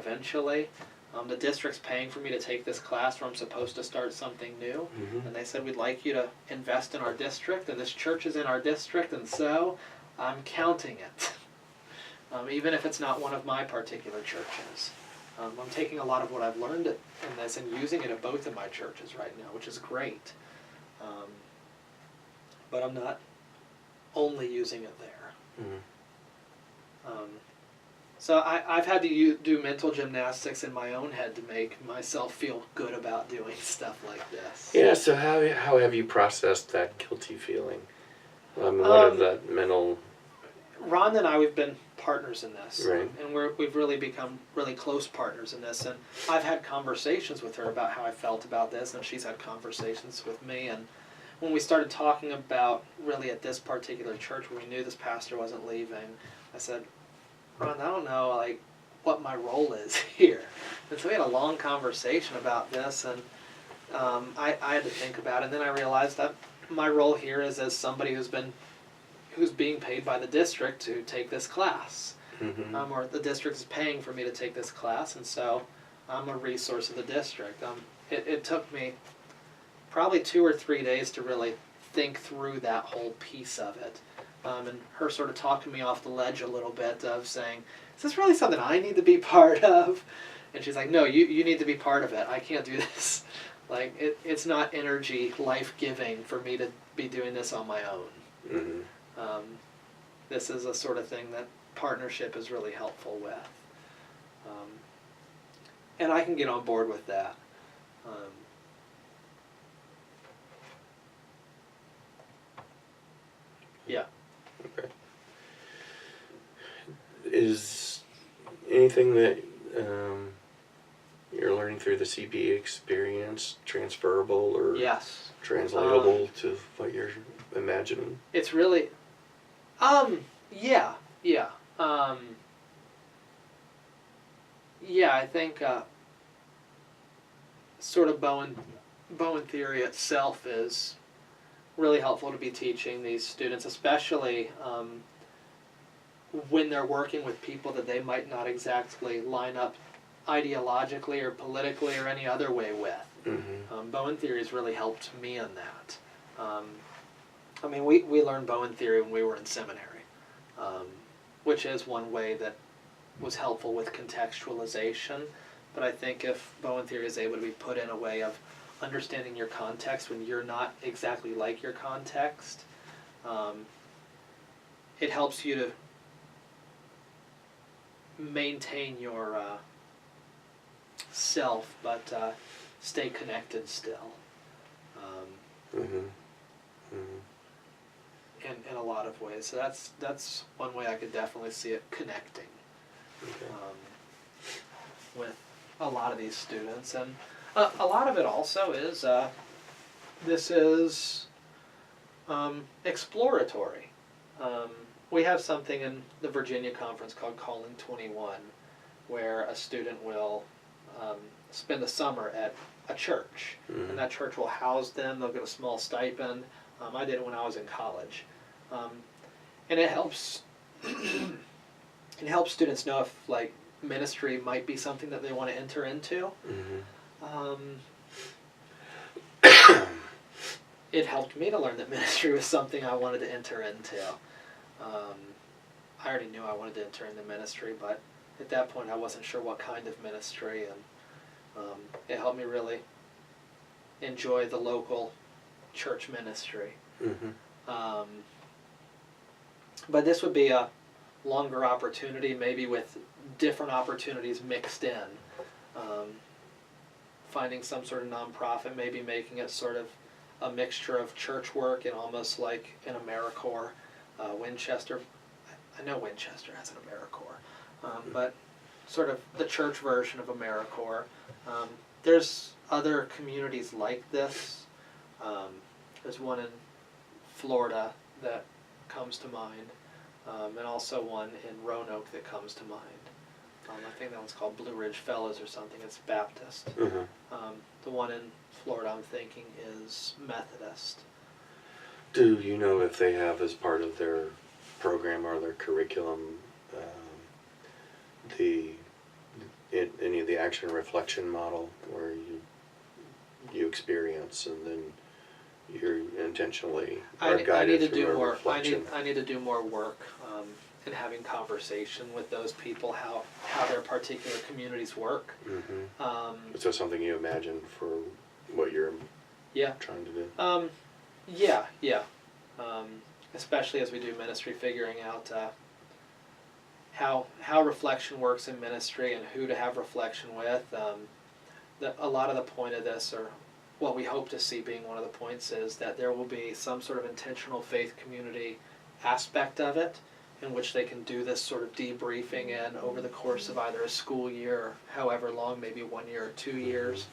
eventually. The district's paying for me to take this class where I'm supposed to start something new. And they said, we'd like you to invest in our district, and this church is in our district, and so I'm counting it. Even if it's not one of my particular churches. I'm taking a lot of what I've learned in this and using it at both of my churches right now, which is great. But I'm not only using it there. So I've had to do mental gymnastics in my own head to make myself feel good about doing stuff like this. Yeah, so how have you processed that guilty feeling? What of that mental... Ron and I, we've been partners in this. Right. And we've really become really close partners in this. And I've had conversations with her about how I felt about this, and she's had conversations with me. And when we started talking about really at this particular church where we knew this pastor wasn't leaving, I said, Ron, I don't know like what my role is here. And so we had a long conversation about this, and I had to think about it. And then I realized that my role here is as somebody who's being paid by the district to take this class. Or the district is paying for me to take this class, and so I'm a resource of the district. It took me probably 2 or 3 days to really think through that whole piece of it. And her sort of talking me off the ledge a little bit of saying, is this really something I need to be part of? And she's like, no, you need to be part of it. I can't do this. Like, it's not energy, life-giving for me to be doing this on my own. This is a sort of thing that partnership is really helpful with. And I can get on board with that. Yeah. Okay. Is anything that you're learning through the CPE experience transferable or Yes. translatable to what you're imagining? It's really, yeah. I think sort of Bowen theory itself is really helpful to be teaching these students, especially when they're working with people that they might not exactly line up ideologically or politically or any other way with. Bowen theory has really helped me in that. I mean, we learned Bowen theory when we were in seminary, which is one way that was helpful with contextualization. But I think if Bowen theory is able to be put in a way of understanding your context when you're not exactly like your context, it helps you to maintain your self, but stay connected still. In a lot of ways. So that's one way I could definitely see it connecting with a lot of these students. And a lot of it also is, this is exploratory. We have something in the Virginia conference called Calling 21, where a student will spend the summer at a church, and that church will house them. They'll get a small stipend. I did it when I was in college, and it helps. It helps students know if like ministry might be something that they want to enter into. It helped me to learn that ministry was something I wanted to enter into. I already knew I wanted to enter into ministry, but at that point I wasn't sure what kind of ministry, and it helped me really enjoy the local church ministry. But this would be a longer opportunity, maybe with different opportunities mixed in. Finding some sort of nonprofit, maybe making it sort of a mixture of church work and almost like an AmeriCorps. Winchester, I know Winchester has an AmeriCorps, but sort of the church version of AmeriCorps. There's other communities like this. There's one in Florida that comes to mind, and also one in Roanoke that comes to mind. I think that one's called Blue Ridge Fellows or something. It's Baptist. The one in Florida I'm thinking is Methodist. Do you know if they have as part of their program or their curriculum the any of the action reflection model where you experience and then you're intentionally I are need guided to through do a more. reflection. I need to do more work in having conversation with those people, how their particular communities work. Mm-hmm. So something you imagine for what you're Yeah. trying to do. Yeah. Especially as we do ministry, figuring out how reflection works in ministry and who to have reflection with. A lot of the point of this, or what we hope to see being one of the points, is that there will be some sort of intentional faith community aspect of it, in which they can do this sort of debriefing in over the course of either a school year or however long, maybe 1 year or 2 years.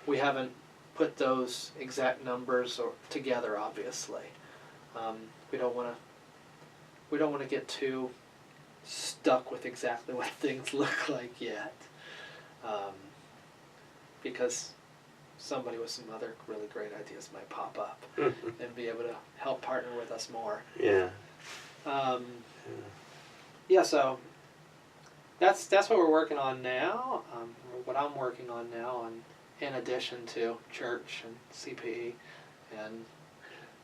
We haven't put those exact numbers together, obviously. We don't want to get too stuck with exactly what things look like yet, because somebody with some other really great ideas might pop up and be able to help partner with us more. Yeah. So that's what we're working on now. What I'm working on now, and in addition to church and CPE, and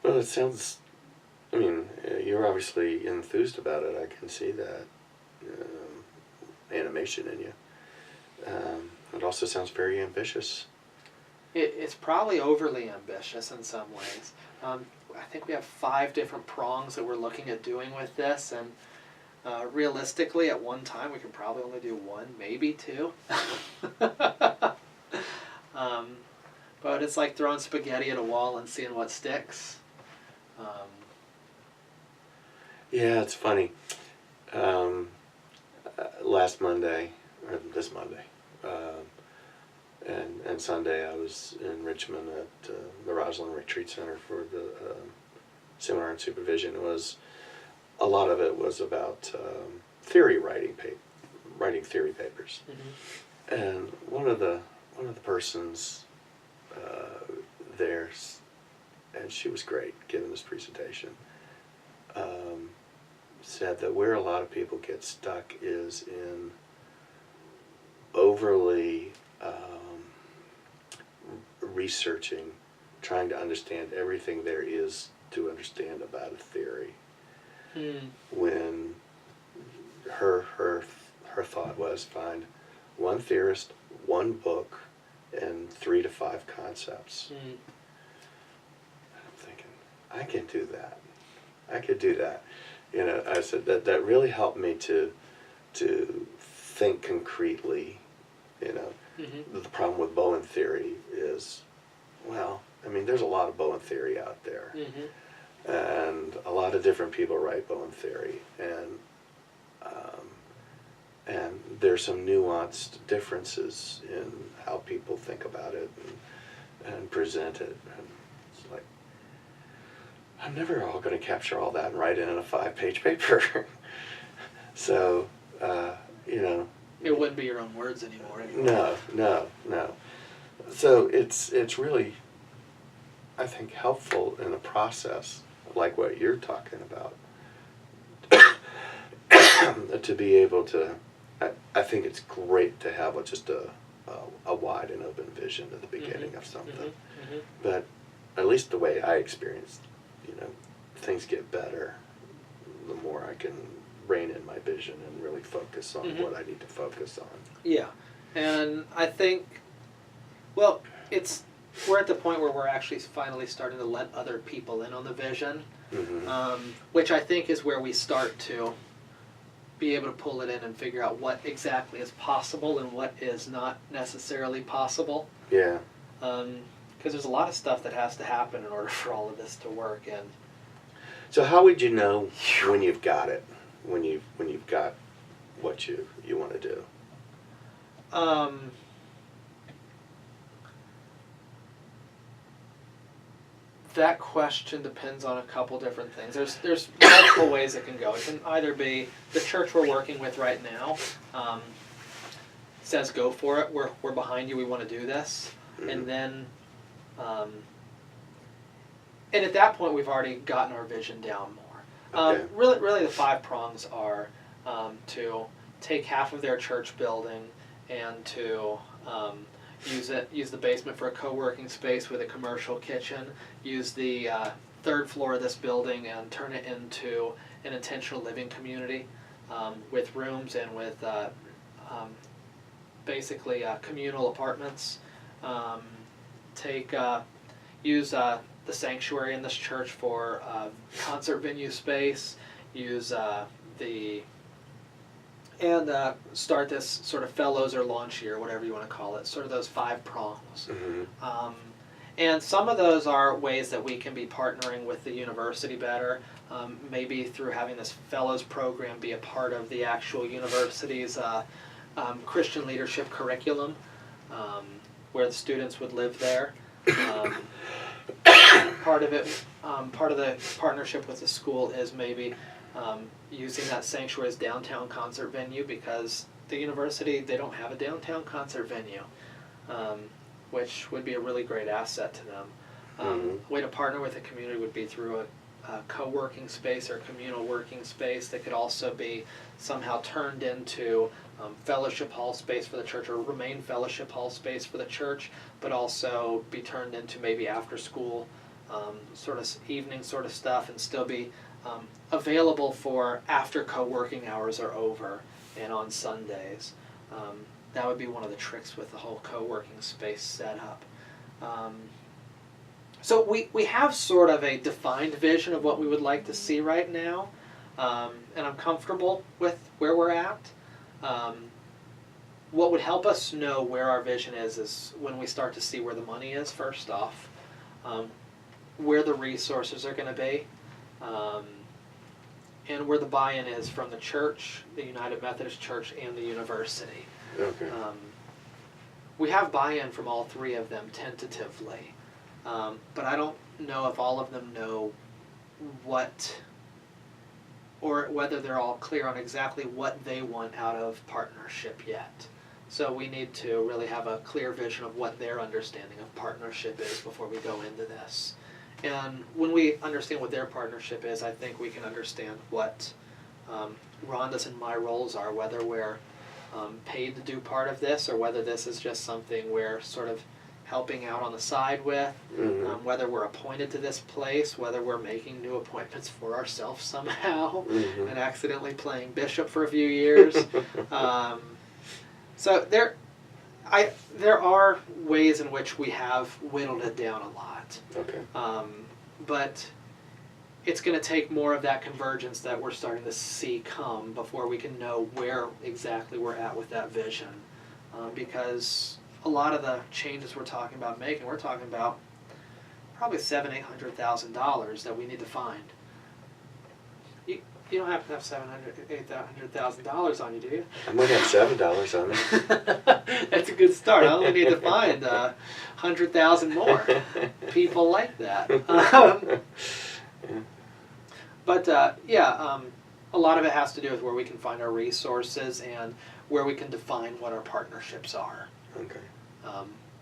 Well, it sounds. I mean, you're obviously enthused about it. I can see that animation in you. It also sounds very ambitious. it's probably overly ambitious in some ways. I think we have 5 different prongs that we're looking at doing with this, and realistically, at one time, we can probably only do 1, maybe 2. But it's like throwing spaghetti at a wall and seeing what sticks. Yeah, it's funny. Last Monday, or this Monday, and Sunday, I was in Richmond at the Roslyn Retreat Center for the seminar and supervision. A lot of it was about theory writing theory papers. Mm-hmm. And one of the persons there, and she was great giving this presentation, said that where a lot of people get stuck is in overly researching, trying to understand everything there is to understand about a theory. When her thought was, find one theorist, one book, and 3 to 5 concepts. And I'm thinking, I can do that. I could do that. You know, I said that really helped me to think concretely. You know, the problem with Bowen theory is, well, I mean, there's a lot of Bowen theory out there. And a lot of different people write Bowen theory, and there's some nuanced differences in how people think about it and present it. And it's like, I'm never all going to capture all that and write it in a 5-page paper. So, you know. It wouldn't be your own words anymore. Anyway. No. So it's really, I think, helpful in a process like what you're talking about, to be able to, I think it's great to have just a wide and open vision at the beginning of something. But at least the way I experienced, you know, things get better the more I can rein in my vision and really focus on what I need to focus on. Yeah, and I think, well, we're at the point where we're actually finally starting to let other people in on the vision, which I think is where we start to be able to pull it in and figure out what exactly is possible and what is not necessarily possible. Yeah. Because there's a lot of stuff that has to happen in order for all of this to work. And so how would you know when you've got it? When you've got what you want to do? That question depends on a couple different things. There's multiple ways it can go. It can either be the church we're working with right now says go for it. We're behind you. We want to do this, and then and at that point we've already gotten our vision down more. Okay. Really, the 5 prongs are to take half of their church building and to use the basement for a co-working space with a commercial kitchen, use the third floor of this building and turn it into an intentional living community with rooms and with basically communal apartments. Use the sanctuary in this church for concert venue space, start this sort of fellows or launch year, whatever you want to call it, sort of those 5 prongs. Mm-hmm. And some of those are ways that we can be partnering with the university better, maybe through having this fellows program be a part of the actual university's Christian leadership curriculum, where the students would live there. Part of the partnership with the school is maybe using that sanctuary as downtown concert venue, because the university, they don't have a downtown concert venue, which would be a really great asset to them. A way to partner with the community would be through a co-working space or communal working space that could also be somehow turned into fellowship hall space for the church, or remain fellowship hall space for the church, but also be turned into maybe after school sort of evening sort of stuff, and still be available for after co-working hours are over and on Sundays. That would be one of the tricks with the whole co-working space setup. So we have sort of a defined vision of what we would like to see right now, and I'm comfortable with where we're at. What would help us know where our vision is when we start to see where the money is, first off, where the resources are going to be, and where the buy-in is from the church, the United Methodist Church, and the university. Okay. We have buy-in from all 3 of them tentatively, but I don't know if all of them know what, or whether they're all clear on exactly what they want out of partnership yet. So we need to really have a clear vision of what their understanding of partnership is before we go into this. And when we understand what their partnership is, I think we can understand what Rhonda's and my roles are, whether we're paid to do part of this, or whether this is just something we're sort of helping out on the side with, whether we're appointed to this place, whether we're making new appointments for ourselves somehow, and accidentally playing bishop for a few years. So there are ways in which we have whittled it down a lot. Okay. But it's going to take more of that convergence that we're starting to see come before we can know where exactly we're at with that vision. Because a lot of the changes we're talking about making, we're talking about probably $700,000-800,000 that we need to find. You don't have to have $800,000 on you, do you? I might have $7 on it. That's a good start. I only need to find 100,000 more people like that. But a lot of it has to do with where we can find our resources and where we can define what our partnerships are. Okay.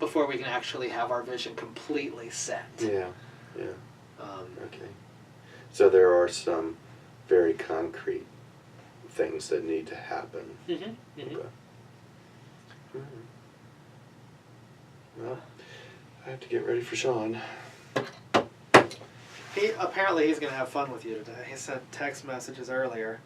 Before we can actually have our vision completely set. Yeah. Okay. So there are some very concrete things that need to happen. Okay. Well, I have to get ready for Sean. Apparently he's going to have fun with you today. He sent text messages earlier.